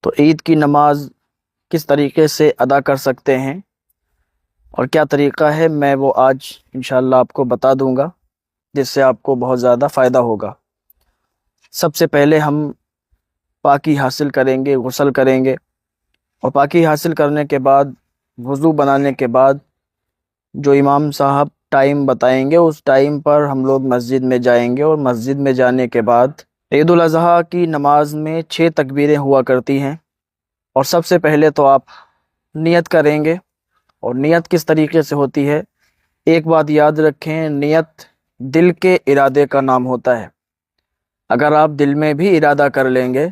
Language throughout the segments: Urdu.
تو عید کی نماز کس طریقے سے ادا کر سکتے ہیں اور کیا طریقہ ہے، میں وہ آج انشاءاللہ آپ کو بتا دوں گا، جس سے آپ کو بہت زیادہ فائدہ ہوگا۔ سب سے پہلے ہم پاکی حاصل کریں گے، غسل کریں گے، اور پاکی حاصل کرنے کے بعد وضو بنانے کے بعد جو امام صاحب ٹائم بتائیں گے اس ٹائم پر ہم لوگ مسجد میں جائیں گے، اور مسجد میں جانے کے بعد عید الاضحیٰ کی نماز میں 6 تکبیریں ہوا کرتی ہیں، اور سب سے پہلے تو آپ نیت کریں گے۔ اور نیت کس طریقے سے ہوتی ہے، ایک بات یاد رکھیں، نیت دل کے ارادے کا نام ہوتا ہے۔ اگر آپ دل میں بھی ارادہ کر لیں گے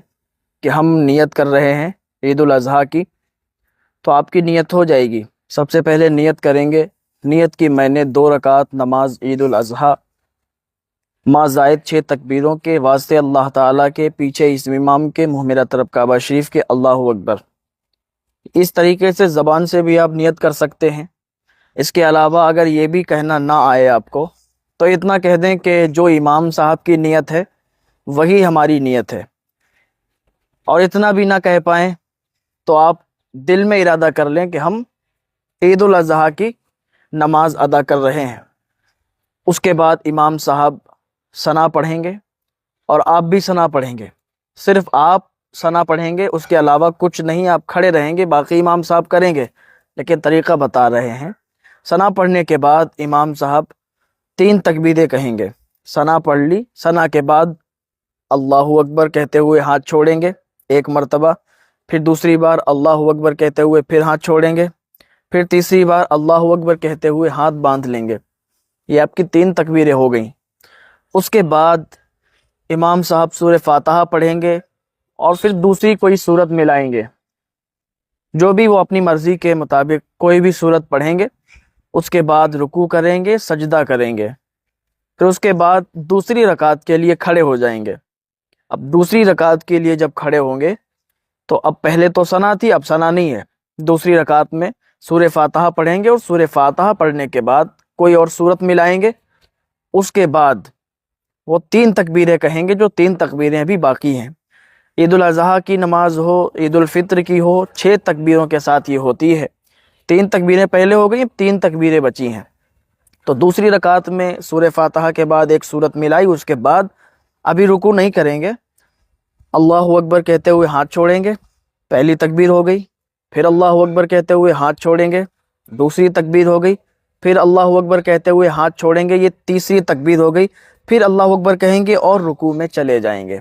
کہ ہم نیت کر رہے ہیں عید الاضحیٰ کی، تو آپ کی نیت ہو جائے گی۔ سب سے پہلے نیت کریں گے، نیت کی میں نے 2 رکعت نماز عید الاضحیٰ ما زائد 6 تکبیروں کے واسطے اللہ تعالیٰ کے پیچھے اس امام کے منہ میرا طرف کعبہ شریف کے اللہ اکبر۔ اس طریقے سے زبان سے بھی آپ نیت کر سکتے ہیں۔ اس کے علاوہ اگر یہ بھی کہنا نہ آئے آپ کو تو اتنا کہہ دیں کہ جو امام صاحب کی نیت ہے وہی ہماری نیت ہے، اور اتنا بھی نہ کہہ پائیں تو آپ دل میں ارادہ کر لیں کہ ہم عید الاضحیٰ کی نماز ادا کر رہے ہیں۔ اس کے بعد امام صاحب ثنا پڑھیں گے اور آپ بھی ثنا پڑھیں گے، صرف آپ ثنا پڑھیں گے، اس کے علاوہ کچھ نہیں، آپ کھڑے رہیں گے، باقی امام صاحب کریں گے، لیکن طریقہ بتا رہے ہیں۔ ثنا پڑھنے کے بعد امام صاحب 3 تکبیریں کہیں گے۔ ثنا پڑھ لی، ثنا کے بعد اللہ اکبر کہتے ہوئے ہاتھ چھوڑیں گے 1 مرتبہ، پھر دوسری بار اللہ اکبر کہتے ہوئے پھر ہاتھ چھوڑیں گے، پھر تیسری بار اللہ اکبر کہتے ہوئے ہاتھ باندھ لیں گے۔ یہ آپ کی 3 تکبیریں ہو گئیں۔ اس کے بعد امام صاحب سورہ فاتحہ پڑھیں گے اور پھر دوسری کوئی سورت ملائیں گے، جو بھی وہ اپنی مرضی کے مطابق کوئی بھی سورت پڑھیں گے۔ اس کے بعد رکوع کریں گے، سجدہ کریں گے، پھر اس کے بعد دوسری رکعت کے لیے کھڑے ہو جائیں گے۔ اب دوسری رکعت کے لیے جب کھڑے ہوں گے تو اب پہلے تو ثنا تھی، اب ثنا نہیں ہے۔ دوسری رکعت میں سورہ فاتحہ پڑھیں گے، اور سورہ فاتحہ پڑھنے کے بعد کوئی اور سورت ملائیں گے۔ اس کے بعد وہ 3 تکبیریں کہیں گے، جو 3 تکبیریں بھی باقی ہیں۔ عید الاضحیٰ کی نماز ہو، عید الفطر کی ہو، 6 تکبیروں کے ساتھ یہ ہوتی ہے۔ 3 تکبیریں پہلے ہو گئیں، 3 تکبیریں بچی ہیں۔ تو دوسری رکعت میں سورہ فاتحہ کے بعد ایک سورت ملائی، اس کے بعد ابھی رکوع نہیں کریں گے، اللہ اکبر کہتے ہوئے ہاتھ چھوڑیں گے، پہلی تکبیر ہو گئی، پھر اللہ اکبر کہتے ہوئے ہاتھ چھوڑیں گے، دوسری تکبیر ہو گئی، پھر اللہ اکبر کہتے ہوئے ہاتھ چھوڑیں گے، یہ تیسری تکبیر ہو گئی، پھر اللہ اکبر کہیں گے اور رکوع میں چلے جائیں گے۔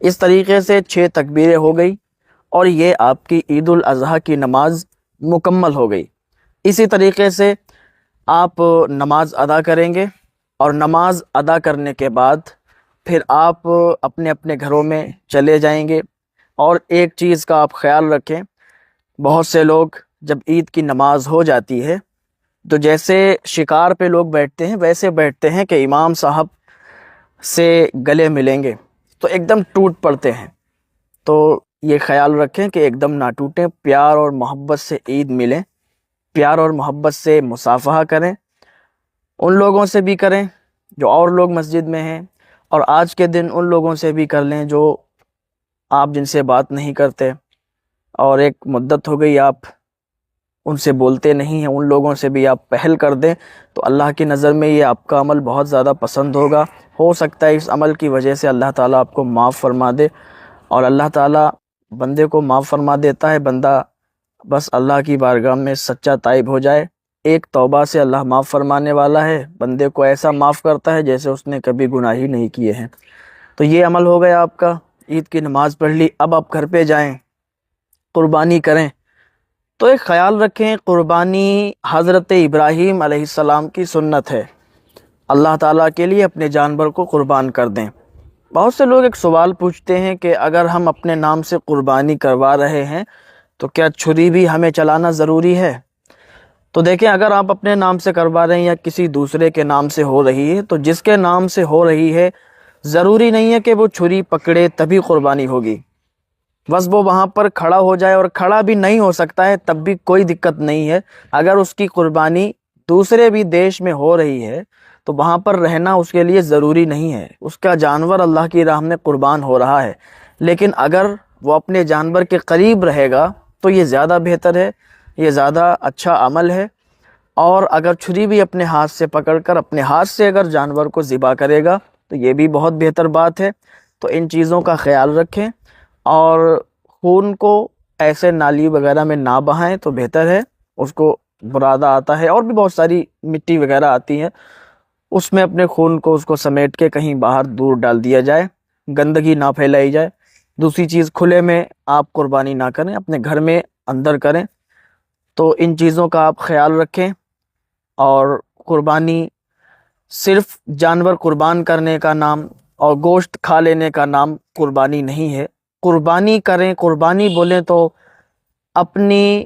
اس طریقے سے 6 تکبیریں ہو گئی، اور یہ آپ کی عید الاضحیٰ کی نماز مکمل ہو گئی۔ اسی طریقے سے آپ نماز ادا کریں گے، اور نماز ادا کرنے کے بعد پھر آپ اپنے اپنے گھروں میں چلے جائیں گے۔ اور ایک چیز کا آپ خیال رکھیں، بہت سے لوگ جب عید کی نماز ہو جاتی ہے تو جیسے شکار پہ لوگ بیٹھتے ہیں ویسے بیٹھتے ہیں کہ امام صاحب سے گلے ملیں گے تو ایک دم ٹوٹ پڑتے ہیں۔ تو یہ خیال رکھیں کہ ایک دم نہ ٹوٹیں، پیار اور محبت سے عید ملیں، پیار اور محبت سے مصافحہ کریں، ان لوگوں سے بھی کریں جو اور لوگ مسجد میں ہیں، اور آج کے دن ان لوگوں سے بھی کر لیں جو آپ جن سے بات نہیں کرتے، اور ایک مدت ہو گئی آپ ان سے بولتے نہیں ہیں، ان لوگوں سے بھی آپ پہل کر دیں، تو اللہ کی نظر میں یہ آپ کا عمل بہت زیادہ پسند ہوگا۔ ہو سکتا ہے اس عمل کی وجہ سے اللہ تعالیٰ آپ کو معاف فرما دے، اور اللہ تعالیٰ بندے کو معاف فرما دیتا ہے، بندہ بس اللہ کی بارگاہ میں سچا تائب ہو جائے، ایک توبہ سے اللہ معاف فرمانے والا ہے، بندے کو ایسا معاف کرتا ہے جیسے اس نے کبھی گناہ ہی نہیں کیے ہیں۔ تو یہ عمل ہو گیا آپ کا، عید کی نماز پڑھ لی، اب آپ گھر پہ جائیں، قربانی کریں۔ تو ایک خیال رکھیں، قربانی حضرت ابراہیم علیہ السلام کی سنت ہے، اللہ تعالیٰ کے لیے اپنے جانور کو قربان کر دیں۔ بہت سے لوگ ایک سوال پوچھتے ہیں کہ اگر ہم اپنے نام سے قربانی کروا رہے ہیں تو کیا چھری بھی ہمیں چلانا ضروری ہے؟ تو دیکھیں، اگر آپ اپنے نام سے کروا رہے ہیں یا کسی دوسرے کے نام سے ہو رہی ہے، تو جس کے نام سے ہو رہی ہے ضروری نہیں ہے کہ وہ چھری پکڑے تبھی قربانی ہوگی، بس وہ وہاں پر کھڑا ہو جائے، اور کھڑا بھی نہیں ہو سکتا ہے تب بھی کوئی دقت نہیں ہے۔ اگر اس کی قربانی دوسرے بھی دیش میں ہو رہی ہے تو وہاں پر رہنا اس کے لیے ضروری نہیں ہے، اس کا جانور اللہ کی راہ میں قربان ہو رہا ہے۔ لیکن اگر وہ اپنے جانور کے قریب رہے گا تو یہ زیادہ بہتر ہے، یہ زیادہ اچھا عمل ہے۔ اور اگر چھری بھی اپنے ہاتھ سے پکڑ کر اپنے ہاتھ سے اگر جانور کو ذبح کرے گا تو یہ بھی بہت بہتر بات ہے۔ تو ان چیزوں کا خیال رکھیں، اور خون کو ایسے نالی وغیرہ میں نہ بہائیں تو بہتر ہے، اس کو برادہ آتا ہے اور بھی بہت ساری مٹی وغیرہ آتی ہے، اس میں اپنے خون کو اس کو سمیٹ کے کہیں باہر دور ڈال دیا جائے، گندگی نہ پھیلائی جائے۔ دوسری چیز، کھلے میں آپ قربانی نہ کریں، اپنے گھر میں اندر کریں۔ تو ان چیزوں کا آپ خیال رکھیں، اور قربانی صرف جانور قربان کرنے کا نام اور گوشت کھا لینے کا نام قربانی نہیں ہے۔ قربانی کریں، قربانی بولیں تو اپنی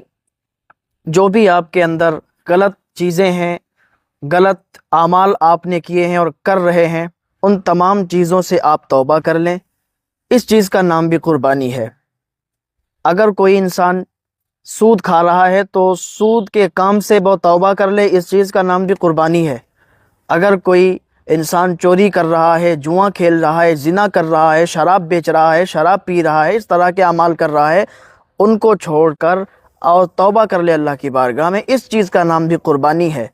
جو بھی آپ کے اندر غلط چیزیں ہیں، غلط اعمال آپ نے کیے ہیں اور کر رہے ہیں، ان تمام چیزوں سے آپ توبہ کر لیں، اس چیز کا نام بھی قربانی ہے۔ اگر کوئی انسان سود کھا رہا ہے تو سود کے کام سے وہ توبہ کر لے، اس چیز کا نام بھی قربانی ہے۔ اگر کوئی انسان چوری کر رہا ہے، جوا کھیل رہا ہے، زنا کر رہا ہے، شراب بیچ رہا ہے، شراب پی رہا ہے، اس طرح کے اعمال کر رہا ہے، ان کو چھوڑ کر اور توبہ کر لے اللہ کی بارگاہ میں، اس چیز کا نام بھی قربانی ہے۔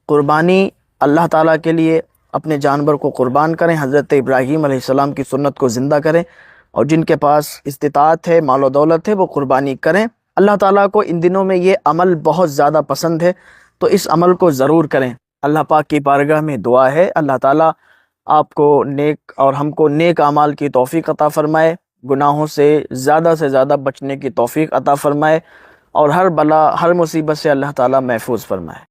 قربانی اللہ تعالیٰ کے لیے اپنے جانور کو قربان کریں، حضرت ابراہیم علیہ السلام کی سنت کو زندہ کریں، اور جن کے پاس استطاعت ہے، مال و دولت ہے، وہ قربانی کریں۔ اللہ تعالیٰ کو ان دنوں میں یہ عمل بہت زیادہ پسند ہے، تو اس عمل کو ضرور کریں۔ اللہ پاک کی بارگاہ میں دعا ہے، اللہ تعالیٰ آپ کو نیک اور ہم کو نیک اعمال کی توفیق عطا فرمائے، گناہوں سے زیادہ بچنے کی توفیق عطا فرمائے، اور ہر بلا ہر مصیبت سے اللہ تعالیٰ محفوظ فرمائے۔